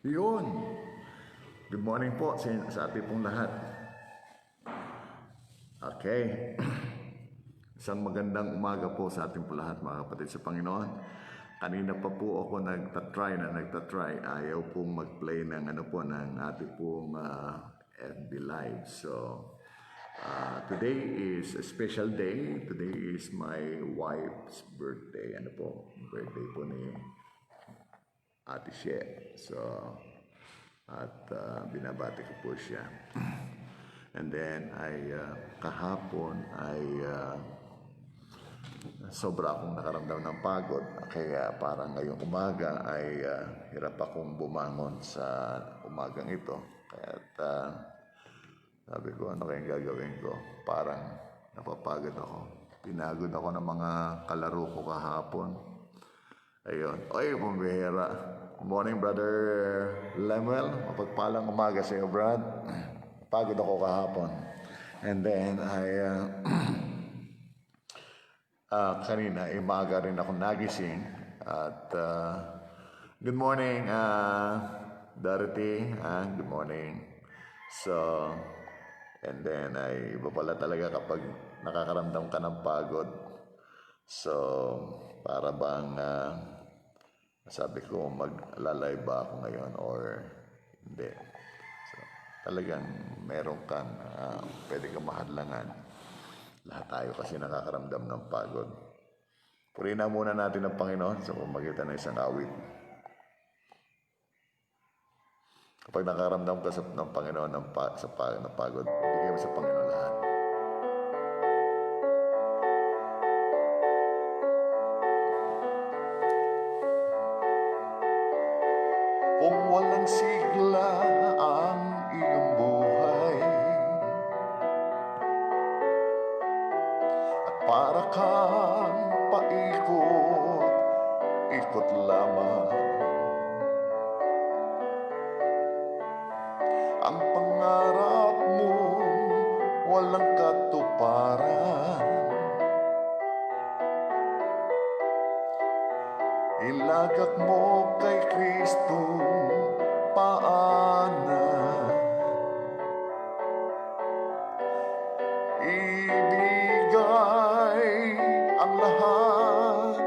Yun. Good morning po sa ating pong lahat. Okay. Isang magandang umaga po sa ating po lahat, mga kapatid sa Panginoon. Kanina pa po ako nagtatry. Ayaw pong mag-play ng ng ating pong FB Live. So, today is a special day. Today is my wife's birthday. Birthday po ni Ate She. So, at binabati ko po siya. And then, kahapon sobra akong nakaramdam ng pagod. Kaya parang ngayong umaga ay hirap akong bumangon sa umagang ito. Kaya sabi ko, ano kayang gagawin ko? Parang napapagod ako. Pinagod ako ng mga kalaro ko kahapon. Ayun. Oy, pambihira. Good morning, Brother Lemuel. Mapagpalang umaga sa iyo, Brad. Pagod ako kahapon. And then, kanina, imaga rin ako nagising. At, good morning, Dorothy. Good morning. So, and then, iba pala talaga kapag nakakaramdam ka ng pagod. So, para bang, sabi ko, maglalay ba ako ngayon or hindi. So, talagang meron kang, pwede kang mahadlangan. Lahat tayo kasi nakakaramdam ng pagod. Purihin muna natin ang Panginoon sa pamagitan ng isang awit. Kapag nakakaramdam ka ng Panginoon ng pagod, ibigay mo sa Panginoon lahat. Kung walang sigla ang iyong buhay at para kang paikot-ikot lamang, ang pangarap mo walang katuparan, ilagak mo kay Kristo paanan. Ibigay ang lahat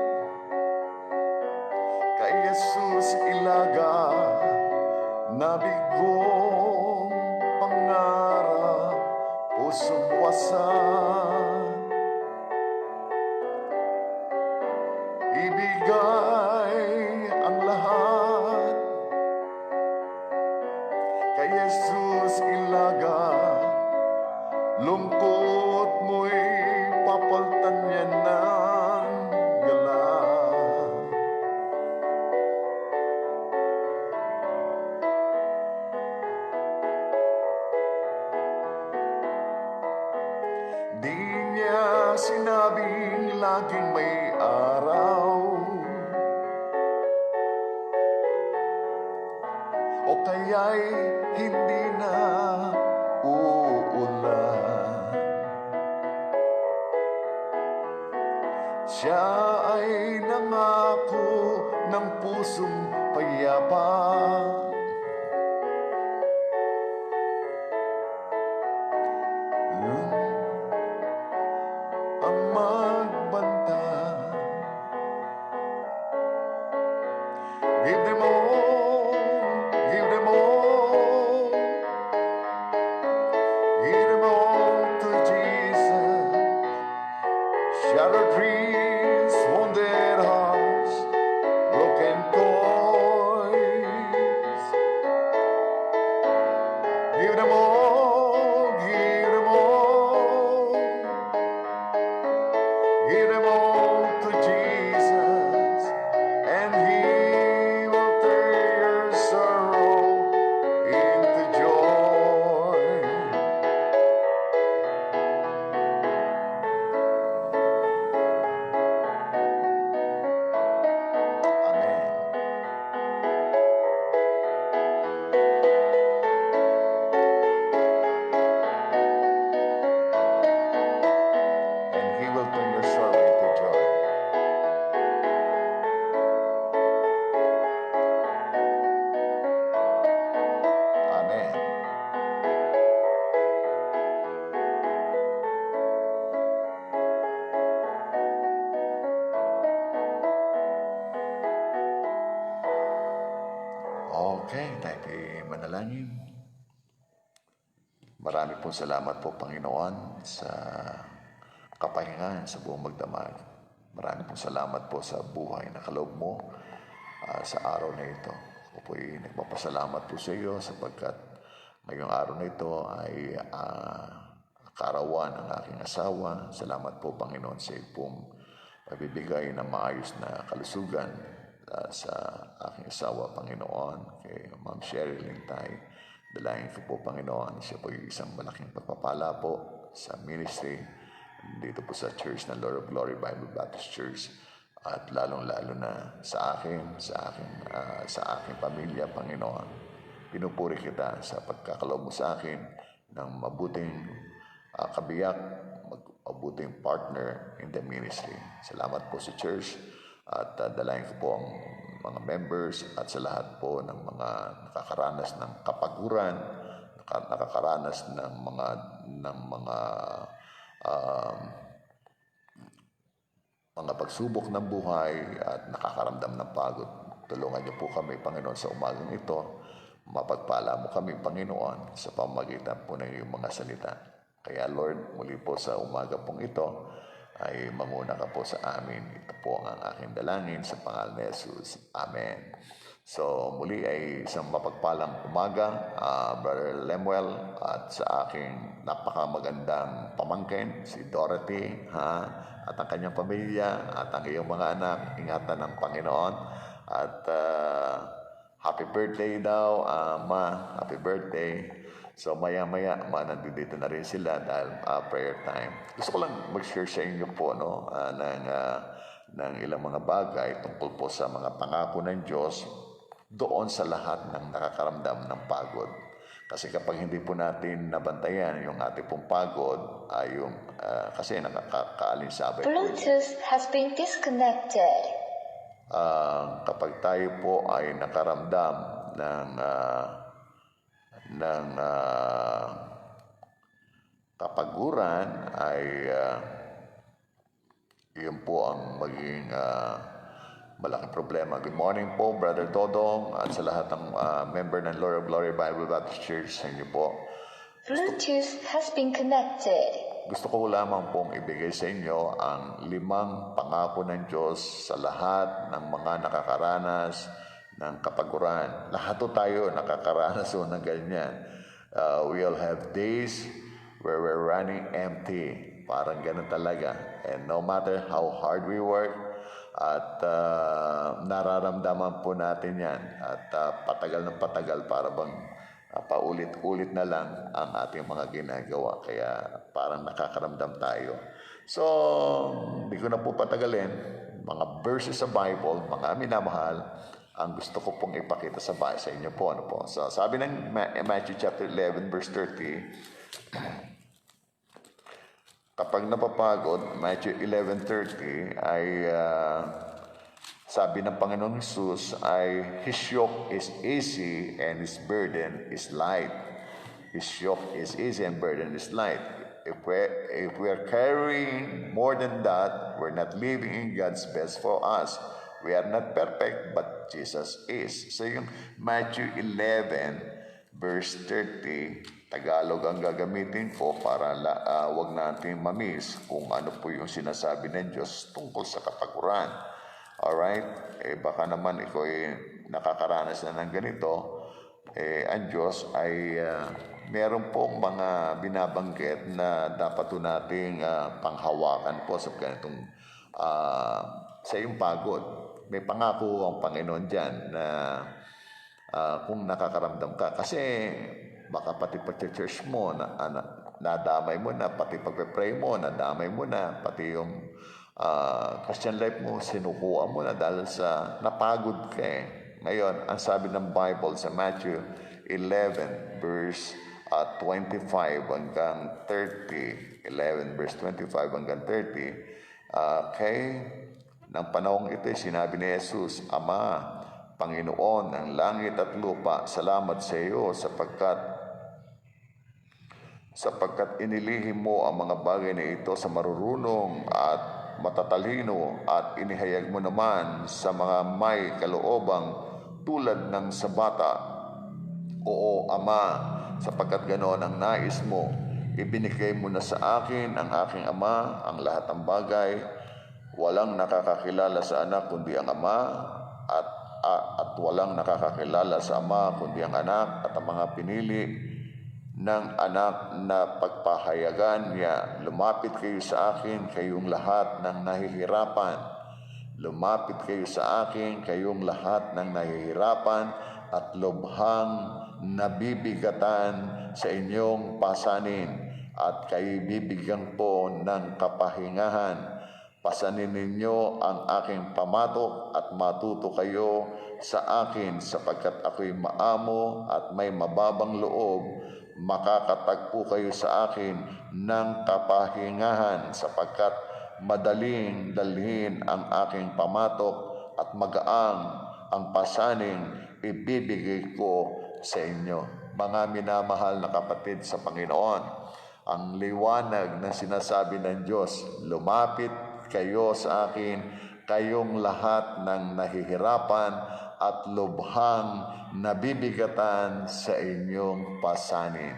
kay Jesus, ilagak na bigong pangarap, pusong wasan. Ibigay ang lahat kay Jesus, ilagak. Lungkot mo'y papalitan niya ng galak. Di niya sinabing laging may araw o kaya'y hindi na uulan. Siya ay nangako ng pusong payapa, ang magbanta. Give them all, give them all, give them all to Jesus. Shattered dreams, wounded hearts, broken toys. Okay, tayo ay manalangin. Marami pong salamat po, Panginoon, sa kapahingahan sa buong magdamag. Marami pong salamat po sa buhay na kaloob mo sa araw na ito. Ako po ay nagpapasalamat po sa iyo sapagkat ngayong araw na ito ay kaarawan ng aking asawa. Salamat po, Panginoon, sa iyong pagbibigay ng maayos na kalusugan sa aking asawa, Panginoon, kay Ma'am Cheryl Lintay. Dalangin ko po, Panginoon, siya po yung isang malaking pagpapala po sa ministry dito po sa Church ng Lord of Glory Bible Baptist Church, at lalong-lalo na sa aking pamilya, Panginoon. Pinupuri kita sa pagkakaloob mo sa akin ng mabuting kabiyak, mabuting partner in the ministry. Salamat po sa church, at dalayan ko po ang mga members at sa lahat po ng mga nakakaranas ng kapaguran, nakakaranas ng mga pagsubok ng buhay at nakakaramdam ng pagod. Tulungan niyo po kami, Panginoon, sa umagang ito. Mapagpala mo kami, Panginoon, sa pamamagitan po ng iyong mga salita. Kaya Lord, muli po sa umaga pong ito, ay manguna ka po sa amin. Ito po ang aking dalangin sa pangalan ni Jesus. Amen. So muli ay isang mapagpalang umaga, Brother Lemuel, at sa aking napakamagandang pamangkin, si Dorothy, at ang kanyang pamilya, at ang iyong mga anak. Ingatan ng Panginoon. At happy birthday daw, Ma. Happy birthday. So maya-maya, nandito na rin sila dahil prayer time. Gusto ko lang mag-share sa inyo po ng ilang mga bagay tungkol po sa mga pangako ng Diyos doon sa lahat ng nakakaramdam ng pagod. Kasi kapag hindi po natin nabantayan yung ating pong pagod, kasi nakakalinsabay po. Bluetooth has been disconnected. Kapag tayo po ay nakaramdam ng kapaguran, ay yun po ang maging malaking problema. Good morning po, Brother Dodong, at sa lahat ng member ng Lord of Glory Bible Baptist Church sa inyo po. Bluetooth has been connected. Gusto ko lamang pong ibigay sa inyo ang 5 pangako ng Diyos sa lahat ng mga nakakaranas ng kapaguran. Lahat po tayo nakakaranas ng ganyan. We all have days where we're running empty. Parang ganun talaga. And no matter how hard we work, at nararamdaman po natin yan. At patagal ng patagal, para bang paulit-ulit na lang ang ating mga ginagawa. Kaya parang nakakaramdam tayo. So, hindi ko na po patagalin. Mga verses sa Bible, mga minamahal, ang gusto ko pong ipakita sa inyo po. So, sabi ng Matthew chapter 11 verse 30, kapag napapagod, Matthew 11:30, ay sabi ng Panginoong Jesus ay, His yoke is easy and His burden is light. His yoke is easy and burden is light. If we're carrying more than that, we're not living in God's best for us. We are not perfect, but Jesus is. So yung Matthew 11, verse 30, Tagalog ang gagamitin ko para wag natin mamiss kung ano po yung sinasabi ng Diyos tungkol sa kapaguran. Alright? Baka naman ikaw nakakaranas na ng ganito. Ang Diyos ay meron pong mga binabanggit na dapat po nating panghawakan po sa ganitong sa iyong pagod. May pangako ang Panginoon dyan na kung nakakaramdam ka. Kasi baka pati church mo, nadamay mo na, pati pag-pray mo, nadamay mo na, pati yung Christian life mo, sinukuha mo na dahil sa napagod ka Ngayon, ang sabi ng Bible sa Matthew 11, verse 25 hanggang 30, 11 verse 25 hanggang 30, ng panahong ito, sinabi ni Jesus, Ama, Panginoon ng langit at lupa, salamat sa iyo sapagkat inilihim mo ang mga bagay na ito sa marurunong at matatalino at inihayag mo naman sa mga may kaloobang tulad ng sa bata. Oo, Ama, sapagkat ganoon ang nais mo. Ibinigay mo na sa akin ang aking Ama ang lahat ng bagay. Walang nakakakilala sa anak kundi ang Ama at at walang nakakakilala sa Ama kundi ang anak at ang mga pinili ng anak na pagpahayagan niya. Lumapit kayo sa akin, kayong lahat ng nahihirapan. Lumapit kayo sa akin, kayong lahat ng nahihirapan at lubhang nabibigatan sa inyong pasanin, at kayo bibigyan po ng kapahingahan. Pasanin ninyo ang aking pamatok at matuto kayo sa akin, sapagkat ako'y maamo at may mababang loob. Makakatagpo kayo sa akin ng kapahingahan, sapagkat madaling dalhin ang aking pamatok at magaang ang pasaning ibibigay ko sa inyo. Mga minamahal na kapatid sa Panginoon, ang liwanag na sinasabi ng Diyos, lumapit kayo sa akin, kayong lahat ng nahihirapan at lubhang nabibigatan sa inyong pasanin.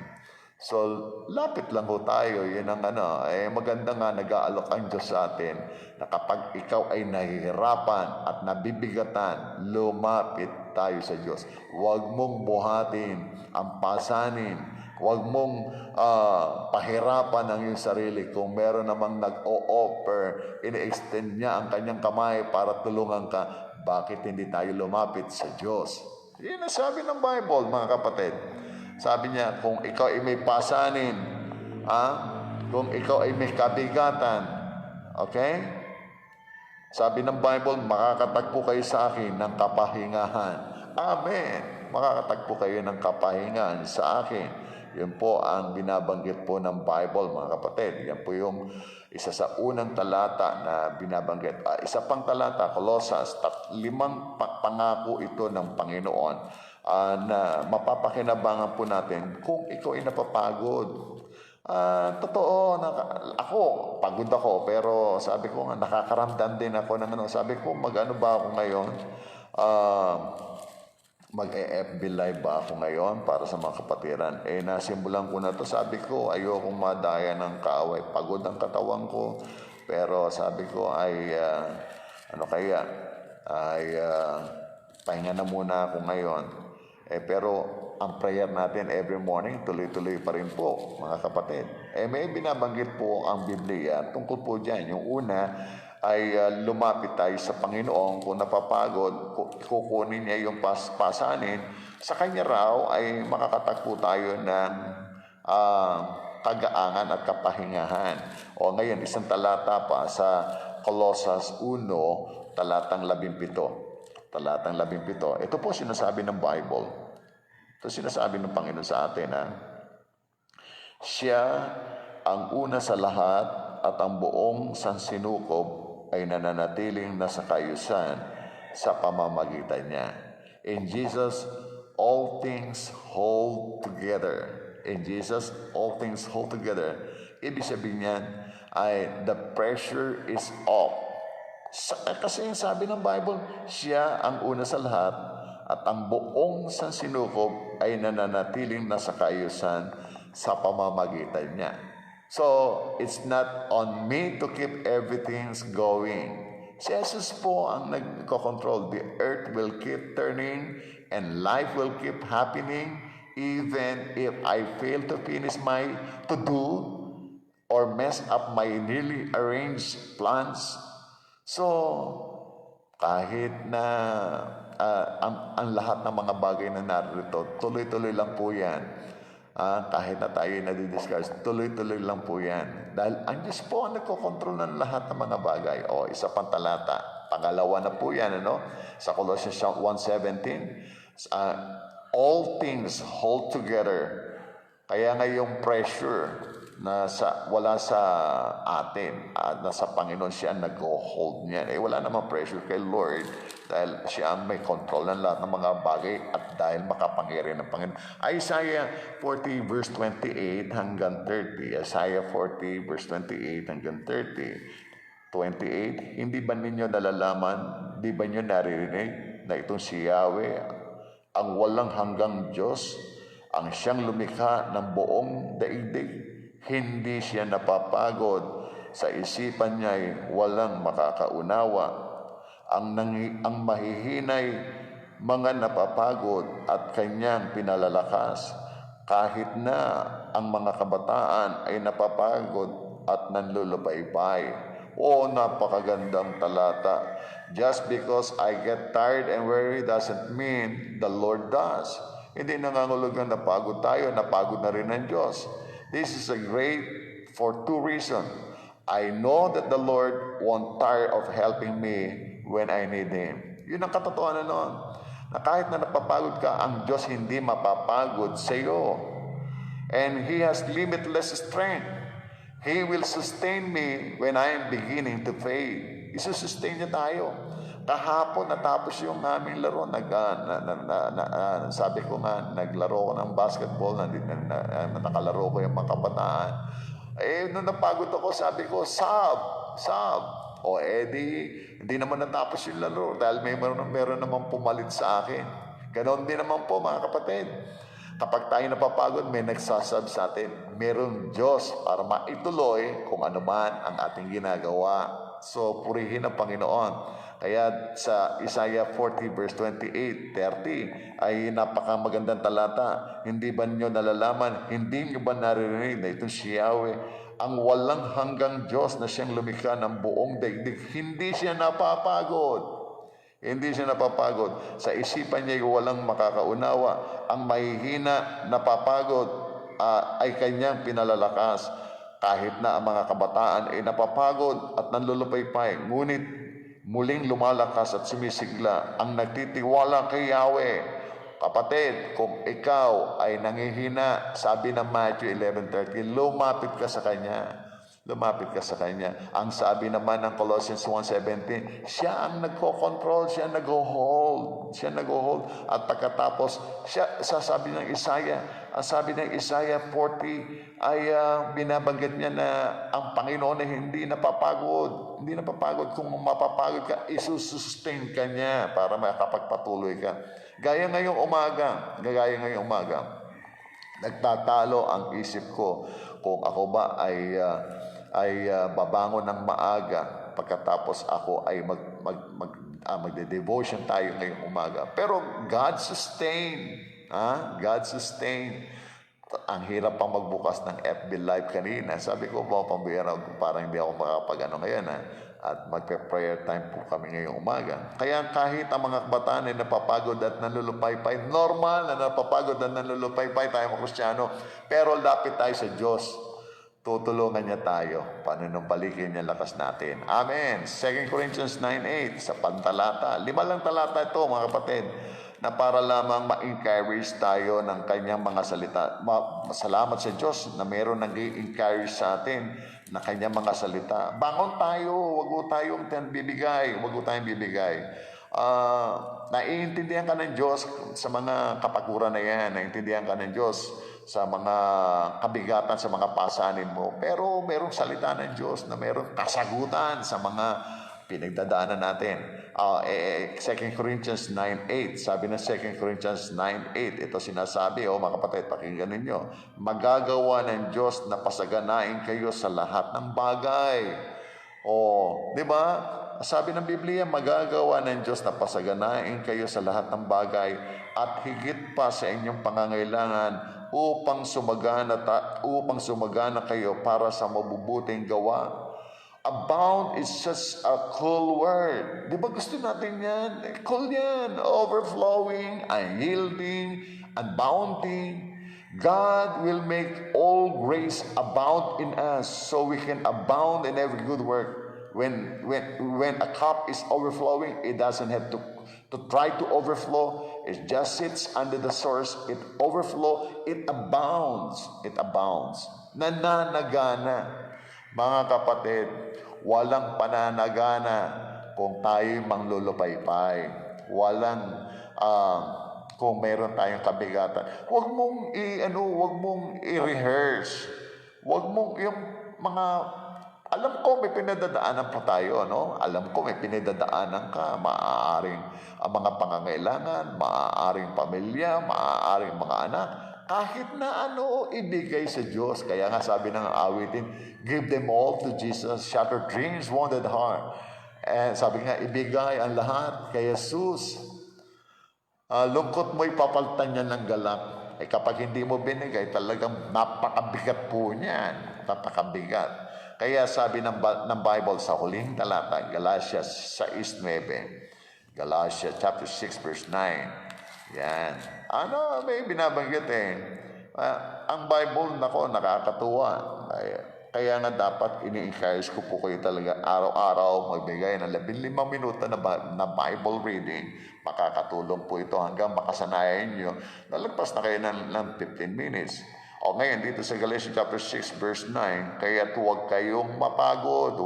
So, lapit lang ho tayo. Yun ang maganda nga nag-aalok ang Diyos sa atin na kapag ikaw ay nahihirapan at nabibigatan, lumapit tayo sa Diyos. Huwag mong buhatin ang pasanin. Huwag mong pahirapan ang iyong sarili. Kung meron namang nag-o-offer, ini-extend niya ang kanyang kamay para tulungan ka, bakit hindi tayo lumapit sa Diyos? Yan ang sabi ng Bible, mga kapatid. Sabi niya, kung ikaw ay may pasanin, kung ikaw ay may kabigatan, okay? Sabi ng Bible, makakatagpo kayo sa akin ng kapahingahan. Amen. Makakatagpo kayo ng kapahingahan sa akin. Yun po ang binabanggit po ng Bible, mga kapatid. Yan po yung isa sa unang talata na binabanggit. Isa pang talata, Colossus, 5 pangako ito ng Panginoon na mapapakinabangan po natin kung ikaw ay napapagod. Totoo, ako, pagod ako, pero sabi ko nga, nakakaramdam din ako ng sabi ko, mag-ano ba ako ngayon? Mag-FB live ba ako ngayon para sa mga kapatiran? Nasimulan ko na to. Sabi ko, ayokong madaya ng kaaway. Pagod ang katawan ko. Pero sabi ko ay, pahinga na muna ako ngayon. Pero ang prayer natin every morning, tuloy-tuloy pa rin po, mga kapatid. May binabanggit po ang Biblia tungkol po dyan. Yung una, ay lumapit tayo sa Panginoon. Kung napapagod, kukunin niya yung pasanin. Sa Kanya raw ay makakatagpo tayo ng kagaangan at kapahingahan. O ngayon, isang talata pa sa Colossus 1, talatang 17. Talatang 17. Ito po sinasabi ng Bible. Ito sinasabi ng Panginoon sa atin. Siya ang una sa lahat at ang buong sansinukob ay nananatiling nasa kayusan sa pamamagitan niya. In Jesus, all things hold together. In Jesus, all things hold together. Ibig sabihin niyan ay the pressure is off. Kasi yung sabi ng Bible, siya ang una sa lahat at ang buong sansinukob ay nananatiling nasa kayusan sa pamamagitan niya. So, it's not on me to keep everything going. Si Jesus po ang nagko-control. The earth will keep turning and life will keep happening even if I fail to finish my to-do or mess up my nearly arranged plans. So, kahit na ang lahat ng mga bagay na narito, tuloy-tuloy lang po yan. Kahit na tayo nadidiscuss, tuloy-tuloy lang po yan. Dahil ang Diyos po ang nagkokontrol ng lahat ng mga bagay. Isa pang talata. Pangalawa na po yan, sa Colossians 1:17. All things hold together. Kaya nga yung pressure na wala sa atin, nasa Panginoon siya ang nag-hold niyan. Wala namang pressure kay Lord dahil siya ang may control ng lahat ng mga bagay at dahil makapangyarihan ng Panginoon. Isaiah 40 verse 28 hanggang 30. Isaiah 40 verse 28 hanggang 30. 28, hindi ba ninyo nalalaman, di ba ninyo naririnig na itong si Yahweh ang walang hanggang Diyos, ang siyang lumikha ng buong daigdig. Hindi siya napapagod, sa isipan niya'y walang makakaunawa. Ang mahihinay mga napapagod at kanyang pinalalakas, kahit na ang mga kabataan ay napapagod at nanlulupaybay. Napakagandang talata. Just because I get tired and weary doesn't mean the Lord does. Hindi nangangulugan na pagod tayo, napagod na rin ng Diyos. This is a great for two reasons. I know that the Lord won't tire of helping me when I need Him. Yun ang katotohanan noon. Na kahit na napapagod ka, ang Diyos hindi mapapagod sa iyo. And He has limitless strength. He will sustain me when I am beginning to fade. Isusustain niya tayo. Kahapon natapos yung aming laro. Sabi ko nga, naglaro ko ng basketball. Nakalaro ko yung mga kabataan. Nung napagod ako, sabi ko, sub. Hindi naman natapos yung laro dahil meron naman pumalit sa akin. Ganon din naman po mga kapatid. Kapag tayo napapagod, may nagsasab sa atin. Meron Diyos para maituloy kung ano man ang ating ginagawa. So, purihin ang Panginoon. Kaya sa Isaiah 40 verse 28, 30 ay napakamagandang talata. Hindi ba niyo nalalaman, hindi niyo ba naririnig na ito si Yahweh, ang walang hanggang Diyos na siyang lumikha ng buong daigdig? Hindi siya napapagod. Hindi siya napapagod. Sa isipan niya walang makakaunawa. Ang mahihina, napapagod ay kanyang pinalalakas. Kahit na ang mga kabataan ay napapagod at nanlulupaypay, ngunit muling lumalakas at sumisigla ang nagtitiwala kay Yahweh. Kapatid, kung ikaw ay nangihina, sabi ng Matthew 11:30, lumapit ka sa Kanya. Lumapit ka sa Kanya. Ang sabi naman ng Colossians 1:17, siya ang nagko-control, siya ang nag-hold. At pagkatapos, sabi ng Isaiah 40 ay binabanggit niya na ang Panginoon ay hindi napapagod. Hindi napapagod. Kung mapapagod ka, isusustain ka niya para makapagpatuloy ka. Gaya ngayong umaga, nagtatalo ang isip ko kung ako ba ay babangon ng maaga pagkatapos ako ay magde-devotion tayo ngayong umaga. Pero God sustain. God sustain. Ang hirap pang magbukas ng FB Live kanina. Sabi ko, pambira, parang hindi ako makapag ngayon at magpe-prayer time po kami ngayong umaga. Kaya kahit ang mga kabataan ay napapagod at nanlulupaypay, normal na napapagod at nanlulupaypay tayo mga Kristiyano, pero lapit tayo sa Diyos. Tutulungan niya tayo. Panunumbalikin niya lakas natin. Amen. 2 Corinthians 9:8 sa pantalata. 5 lang talata ito mga kapatid, na para lamang ma-encourage tayo ng kanyang mga salita. Salamat sa Diyos na mayroon nag-i-encourage sa atin na kanyang mga salita. Bangon tayo, wag tayong bibigay. Naiintindihan ka ng Diyos sa mga kapaguran na yan. Naiintindihan ka ng Diyos sa mga kabigatan, sa mga pasanin mo. Pero mayroong salita ng Diyos na mayroong kasagutan sa mga pinagdadaanan natin. 2 Corinthians 9:8, sabi ng 2 Corinthians 9:8, ito sinasabi, mga kapatid, pakinggan ninyo, magagawa ng Diyos na pasaganain kayo sa lahat ng bagay. Di ba? Sabi ng Biblia, magagawa ng Diyos na pasaganain kayo sa lahat ng bagay at higit pa sa inyong pangangailangan upang sumagana kayo para sa mabubuting gawa. Abound is just a cool word. Di ba gusto natin yan? Cool yan. Overflowing, unyielding, abounding. God will make all grace abound in us so we can abound in every good work. When a cup is overflowing, it doesn't have to try to overflow. It just sits under the source. It overflow. It abounds. Nananagana. Mga kapatid, walang pananagana kung tayo'y manglulupaypay. Kung meron tayong kabigatan. Huwag mong i-rehearse. Huwag mong yung mga Alam ko may pinadadaanan pa tayo, no? Alam ko may pinadadaanan ka. Maaaring ang mga pangangailangan, maaaring pamilya, maaaring mga anak. Kahit na ano, ibigay sa Diyos. Kaya nga sabi ng awitin, give them all to Jesus, shatter dreams, wounded heart. And sabi nga, ibigay ang lahat kay Jesus. Lungkot mo, ipapalitan niya ng galak. Kapag hindi mo binigay, talagang napakabigat po niyan. Napakabigat. Kaya sabi ng Bible sa huling talata, Galatians 6:9. Galatians chapter 6 verse 9. Yan. May binabanggit ang Bible, nakakatuwa. Kaya nga dapat ini-encourage ko po kayo talaga araw-araw magbigay ng 15 minuto na Bible reading. Makakatulong po ito hanggang makasanayan nyo. Nalagpas na kayo ng 15 minutes. O ngayon, dito sa Galatians chapter 6 verse 9, kaya huwag kayong mapagod.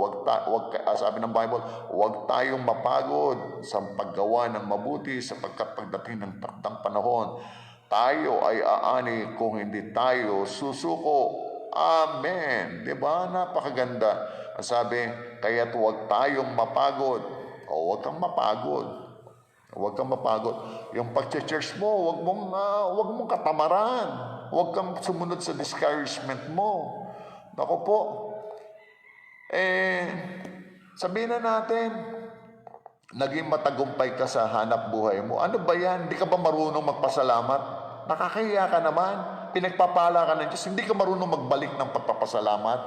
Sabi ng Bible, huwag tayong mapagod sa paggawa ng mabuti sapagkat pagdating ng takdang panahon, tayo ay aani kung hindi tayo susuko. Amen. Diba? Napakaganda. Sabi, kaya huwag tayong mapagod. O huwag kang mapagod. Huwag kang mapagod. Yung pag-church mo, huwag mong katamaran. Huwag kang sumunod sa discouragement mo. Naku po. Sabihin na natin, naging matagumpay ka sa hanap buhay mo. Ano ba yan? Hindi ka ba marunong magpasalamat? Nakakahiya ka naman. Pinagpapala ka ng Diyos. Hindi ka marunong magbalik ng pagpapasalamat.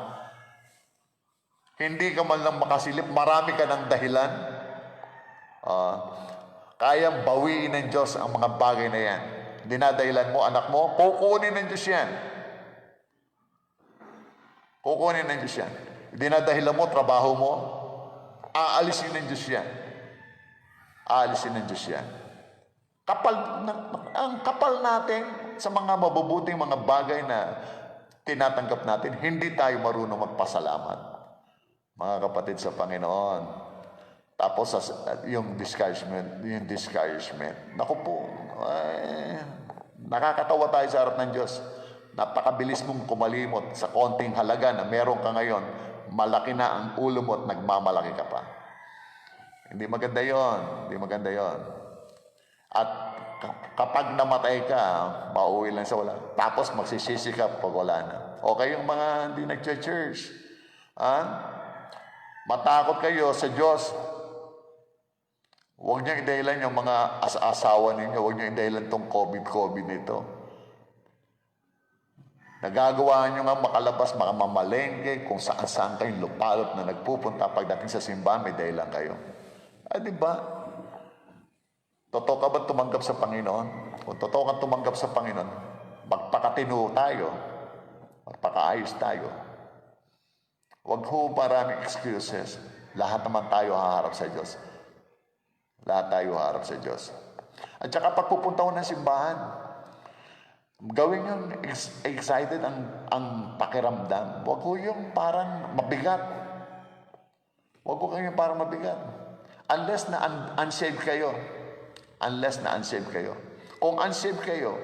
Hindi ka man lang makasilip. Marami ka ng dahilan. Kayang bawiin ng Diyos ang mga bagay na yan. Dinadahilan mo, anak mo, kukunin ng Diyos yan. Kukunin ng Diyos yan. Dinadahilan mo, trabaho mo, aalisin ng Diyos yan. Aalisin ng Diyos yan. Ang kapal natin sa mga mabubuting mga bagay na tinatanggap natin, hindi tayo marunong magpasalamat. Mga kapatid sa Panginoon. Tapos yung discouragement. Naku po, nakakatawa tayo sa harap ng Diyos. Napakabilis mong kumalimot sa konting halaga na meron ka ngayon. Malaki na ang ulo mo at nagmamalaki ka pa. Hindi maganda yon. Hindi maganda yon. At kapag namatay ka, mauwi lang sa wala. Tapos magsisisi ka pag wala na. O kayong mga hindi nag-church, matakot kayo sa Diyos. Huwag niyo idahilan yung mga asawa ninyo. Huwag niyo idahilan tong COVID nito. Nagagawa niyo nga makalabas, makamalengke, kung saan-saan kayong lupalot na nagpupunta. Pagdating sa simbahan, may dahilan kayo. Diba? Totoo ka ba tumanggap sa Panginoon? Kung totoo kang tumanggap sa Panginoon, magpakatino tayo. Magpakaayos tayo. Huwag ho maraming excuses. Lahat naman tayo haharap sa Diyos. Lahat tayo harap sa Diyos. At saka pagpupunta ko ng simbahan, gawin yung excited ang pakiramdam. Huwag ko yung parang mabigat. Huwag ko yung parang mabigat. Unless na unsaved kayo. Unless na unsaved kayo. Kung unsaved kayo,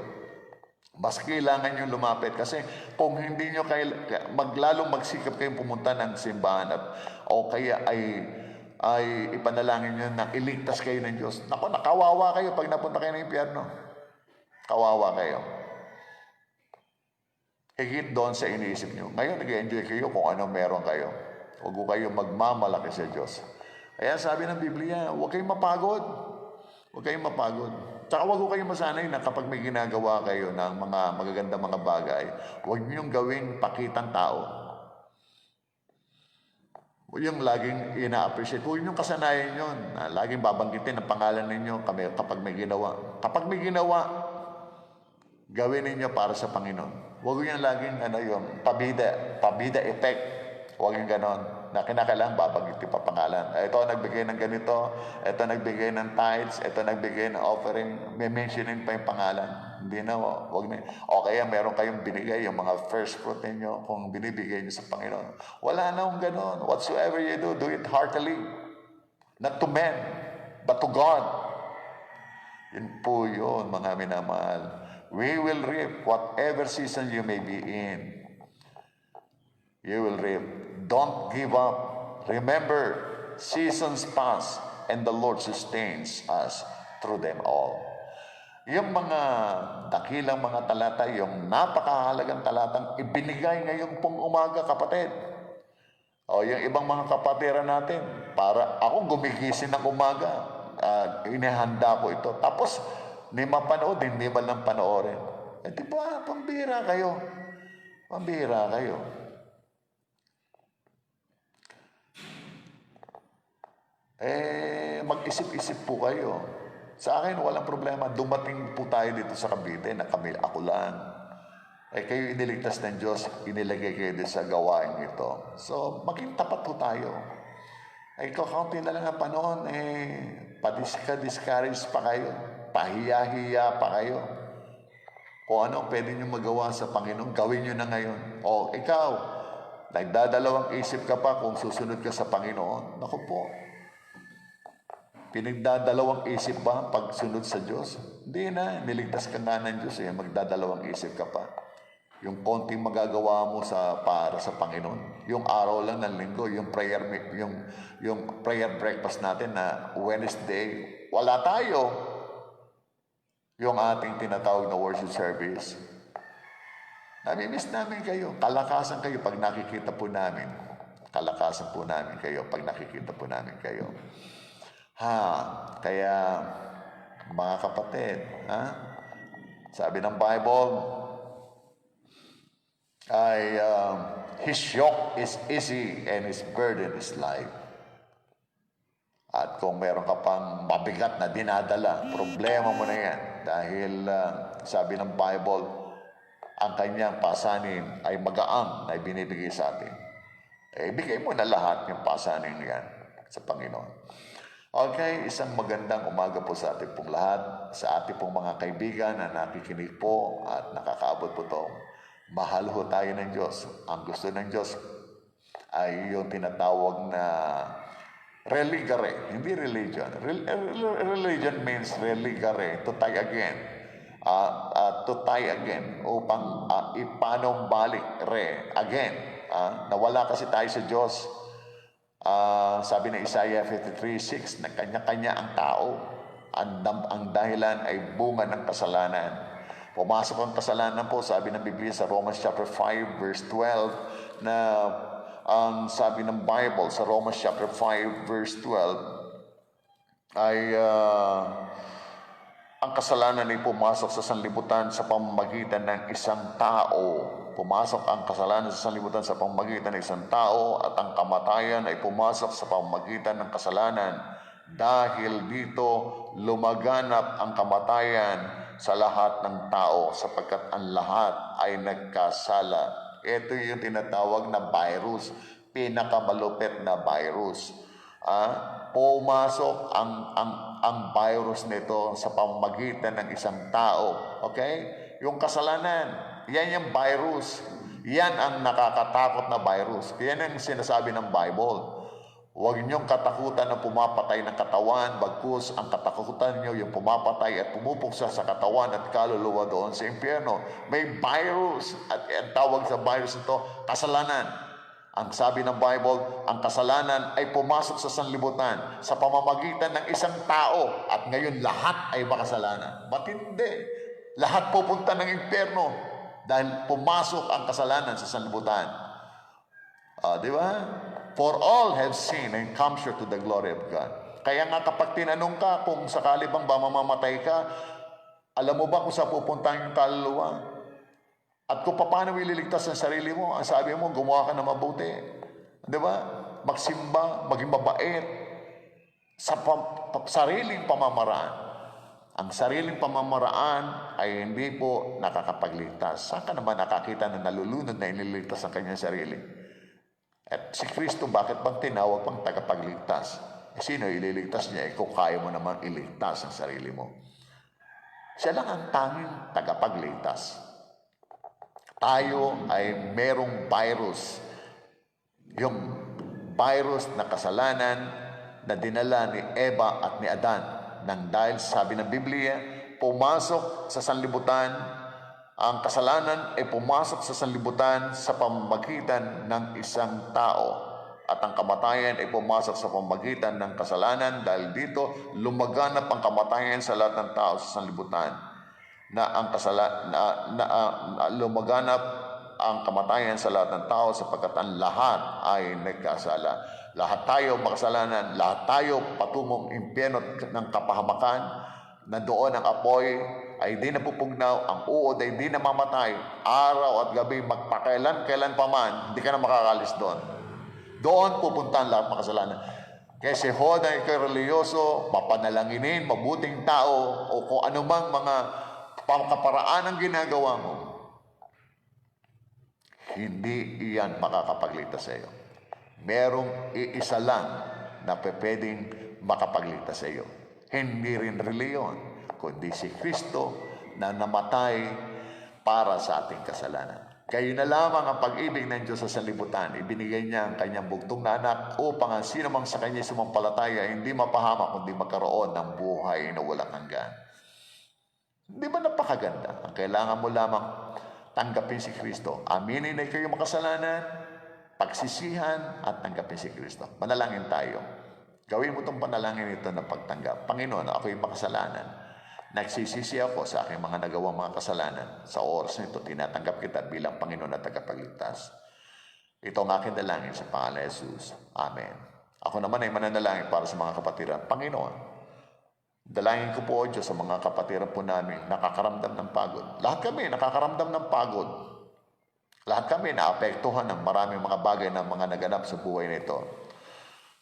mas kailangan yung lumapit. Kasi kung hindi nyo lalong magsikap kayong pumunta ng simbahan o kaya ay ipanalangin nyo na iligtas kayo ng Diyos. Naku, nakawawa kayo pag napunta kayo ng impyerno. Kawawa kayo. Higit doon sa iniisip nyo. Ngayon, nag-enjoy kayo kung ano meron kayo. Huwag ko kayo magmamalaki sa Diyos. Kaya sabi ng Biblia, huwag kayong mapagod. Huwag kayong mapagod. Tsaka huwag ko kayong masanay na kapag may ginagawa kayo ng mga magagandang mga bagay, huwag nyo yung gawing pakitang tao. Yung laging ina-appreciate. Huwag yung kasanayan yun. Laging babanggitin ang pangalan ninyo kapag may ginawa. Kapag may ginawa, gawin ninyo para sa Panginoon. Huwag yung laging yung pabida effect. Huwag yung ganon. Na kinakailangan babanggitin pa pangalan. Ito nagbigay ng ganito. Ito nagbigay ng tithes. Ito nagbigay ng offering. May mentionin pa yung pangalan. Hindi na, huwag na. O kaya meron kayong binigay, yung mga first fruit ninyo, kung binibigay nyo sa Panginoon. Wala na akong ganon. Whatsoever you do it heartily. Not to men, but to God. Yun po yun, mga minamahal. We will reap whatever season you may be in. You will reap. Don't give up. Remember, seasons pass and the Lord sustains us through them all. Yung mga dakilang mga talata, yung napakahalagang talatang ibinigay ngayon pong umaga, kapatid. O yung ibang mga kapatiran natin, para ako gumigising ng umaga, inihanda ko ito. Tapos, hindi mapanood, hindi man lang panoorin. Di ba, pambira kayo. Pambira kayo. Mag-isip-isip po kayo. Sa akin, walang problema. Dumating po tayo dito sa Cavite na ako lang. Kayo iniligtas ng Diyos, inilagay kayo din sa gawain ito. So, maging tapat po tayo. Kakaunti na lang ang panahon, discourage pa kayo. Pahiya-hiya pa kayo. Kung ano pwede nyo magawa sa Panginoon, gawin nyo na ngayon. O ikaw, nagdadalawang isip ka pa kung susunod ka sa Panginoon. Naku po, pinagdadalawang isip ba pagsunod sa Diyos? Hindi na, niligtas ka nga ng Diyos, magdadalawang isip ka pa. Yung konting magagawa mo para sa Panginoon, yung araw lang ng linggo, yung prayer breakfast natin na Wednesday, wala tayo. Yung ating tinatawag na worship service. Namimiss namin kayo. Kalakasan kayo pag nakikita po namin. Kalakasan po namin kayo pag nakikita po namin kayo. Kaya mga kapatid, sabi ng Bible, His yoke is easy and His burden is light. At kung meron ka pang mabigat na dinadala, problema mo na yan. Dahil sabi ng Bible, ang kanyang pasanin ay magaang na ibinibigay sa atin. Ibigay mo na lahat yung pasanin yan sa Panginoon. Okay, isang magandang umaga po sa ating pong lahat, sa ating pong mga kaibigan na nakikinig po at nakakaabot po ito. Mahal ho tayo ng Diyos. Ang gusto ng Diyos ay yung tinatawag na religare, hindi religion. Religion means religare, to tie again. To tie again, upang ipanumbalik, again. Nawala kasi tayo sa Diyos. Sabi ng Isaiah 53:6 na kanya-kanya ang tao. Ang dahilan ay bunga ng kasalanan. Pumasok ang kasalanan po, sabi ng Biblia sa Romans chapter 5 verse 12 na ang sabi ng Bible sa Romans chapter 5 verse 12 ay ang kasalanan ay pumasok sa sanlibutan sa pamamagitan ng isang tao. Pumasok ang kasalanan sa sanlibutan sa pamamagitan ng isang tao at ang kamatayan ay pumasok sa pamamagitan ng kasalanan. Dahil dito lumaganap ang kamatayan sa lahat ng tao sapagkat ang lahat ay nagkasala. Ito yung tinatawag na virus, pinakamalupit na virus. Pumasok ang virus nito sa pamamagitan ng isang tao. Okay? Yung kasalanan, yan yung virus. Yan ang nakakatakot na virus. Yan ang sinasabi ng Bible. Huwag niyong katakutan na pumapatay ng katawan, bagkus ang katakutan niyo yung pumapatay at pumupuksa sa katawan at kaluluwa doon sa impyerno. May virus at ang tawag sa virus ito, kasalanan. Ang sabi ng Bible, ang kasalanan ay pumasok sa sanlibutan sa pamamagitan ng isang tao at ngayon lahat ay makasalanan. Matindi. Lahat pupunta ng impyerno dahil pumasok ang kasalanan sa sanlibutan. Di ba? For all have sinned and come short to the glory of God. Kaya nga kapag tinanong ka kung sakali bang mamamatay ka, alam mo ba kung saan pupunta yung kaluluwa? At kung paano ililigtas ang sarili mo, ang sabi mo, gumawa ka na mabuti. Di ba? Magsimba, maging mabait sa sariling pamamaraan. Ang sariling pamamaraan ay hindi po nakakapagligtas. Saan ka naman nakakita na nalulunod na iniligtas ang kanyang sarili? At si Kristo, bakit bang tinawag pang tagapagligtas? Sino ililigtas niya? Kung kaya mo naman iligtas ang sarili mo. Siya lang ang tanging tagapagligtas. Tayo ay merong virus. Yung virus na kasalanan na dinala ni Eva at ni Adan. Nang dahil sabi ng Biblia, pumasok sa sanlibutan Ang kasalanan ay pumasok sa sanlibutan sa pamamagitan ng isang tao. At ang kamatayan ay pumasok sa pamamagitan ng kasalanan dahil dito lumaganap ang kamatayan sa lahat ng tao sa sanlibutan. Lumaganap ang kamatayan sa lahat ng tao sapagkat ang lahat ay nagkasala. Lahat tayo makasalanan, lahat tayo patungong impyerno ng kapahamakan, na doon ang apoy ay di napupugnaw, ang uod ay di namamatay, araw at gabi, magpakailan pa man, hindi ka na makakalis doon. Doon pupunta ang lahat ng kasalanan. Kaya si Hoda ay reliyoso, mapanalanginin, mabuting tao, o kung anumang mga kaparaan ang ginagawa mo, hindi iyan makakapagligtas sa iyo. Merong iisa lang na pwedeng makapagligtas sa iyo. Hindi rin reliyon, kundi si Kristo na namatay para sa ating kasalanan. Kayo na lamang ang pag-ibig ng Diyos sa sanlibutan. Ibinigay niya ang kanyang bugtong na anak upang ang sino mang sa kanya sumampalataya hindi mapahamak kundi magkaroon ng buhay na walang hanggan. Di ba napakaganda? Ang kailangan mo lamang tanggapin si Kristo. Aminin na kayo makasalanan, pagsisihan at tanggapin si Kristo. Manalangin tayo. Gawin mo itong panalangin ito na pagtanggap. Panginoon, ako'y makasalanan. Nagsisisi ako sa aking mga nagawang mga kasalanan. Sa oras nito, tinatanggap kita bilang Panginoon at tagapagligtas. Ito ang aking dalangin sa pangalan ni Jesus. Amen. Ako naman ay mananalangin para sa mga kapatiran. Panginoon, dalangin ko po, Diyos, sa mga kapatiran po namin nakakaramdam ng pagod. Lahat kami nakakaramdam ng pagod. Lahat kami naapektuhan ng maraming mga bagay na mga naganap sa buhay nito.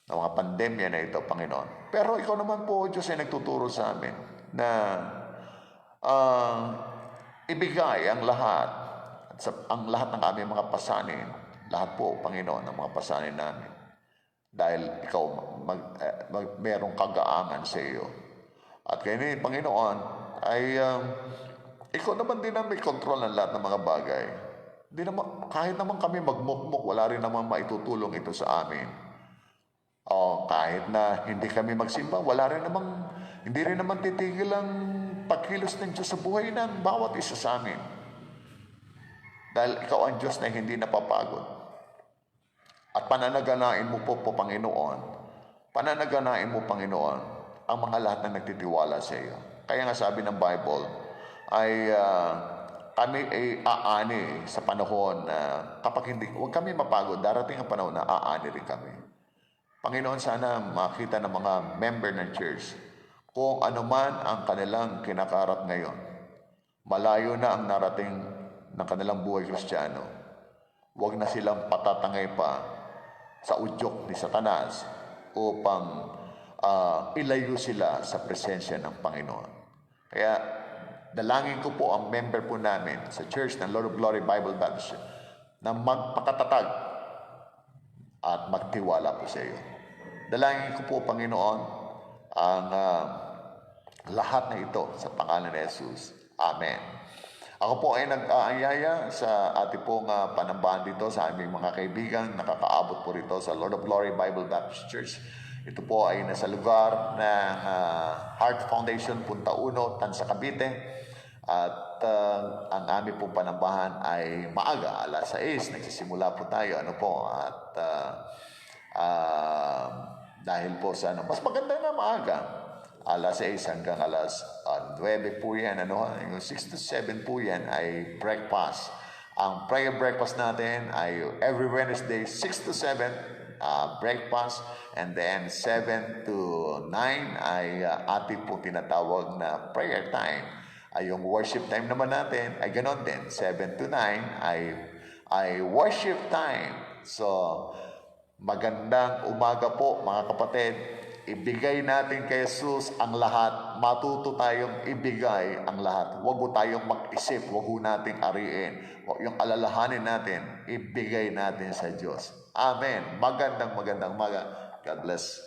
Ng mga pandemya na ito, Panginoon. Pero ikaw naman po, Diyos, ay nagtuturo sa amin na ibigay ang lahat, ang lahat ng aming mga pasanin, lahat po, Panginoon, ng mga pasanin namin. Dahil ikaw, merong kagaangan sa iyo. At kaya ni Panginoon, ay ikaw naman din na may kontrol ng lahat ng mga bagay. Kahit naman kami magmukmuk, wala rin naman maitutulong ito sa amin. O kahit na hindi kami magsimba, hindi rin naman titigil ang pagkilos ng Diyos sa buhay ng bawat isa sa amin. Dahil ikaw ang Diyos na hindi napapagod. At pananaganain mo po, Panginoon, ang mga lahat na nagtitiwala sa iyo. Kaya nga sabi ng Bible, ay kami ay aani sa panahon na huwag kami mapagod, darating ang panahon na aani rin kami. Panginoon, sana makita ng mga member ng church kung ano man ang kanilang kinakarap ngayon. Malayo na ang narating ng kanilang buhay Kristiyano. Huwag na silang patatangay pa sa udyok ni Satanas upang ilayo sila sa presensya ng Panginoon. Kaya dalangin ko po ang member po namin sa Church ng Lord of Glory Bible Baptist na magpakatatag at magtiwala po sa iyo. Dalangin ko po, Panginoon, ang lahat na ito sa pangalan ni Jesus. Amen. Ako po ay nag-aanyaya sa ating pong panambahan dito sa aming mga kaibigan. Nakakaabot po rito sa Lord of Glory Bible Baptist Church. Ito po ay nasa lugar ng Heart Foundation, Punta Uno, Tansa, Cavite. At ang aming pong panambahan ay maaga, alas 6. Nagsisimula po tayo. At dahil po sa mas maganda na maaga. Alas 6 hanggang alas 9 po yan. Yung 6 to 7 po yan ay breakfast. Ang prayer breakfast natin ay every Wednesday, 6 to 7 breakfast. And then 7 to 9 ay ating po tinatawag na prayer time. Yung worship time naman natin ay ganon din. 7 to 9 ay worship time. So, magandang umaga po mga kapatid. Ibigay natin kay Jesus ang lahat. Matuto tayong ibigay ang lahat. Huwag mo tayong mag-isip. Huwag mo nating ariin. Yung alalahanin natin, ibigay natin sa Diyos. Amen. Magandang umaga. God bless.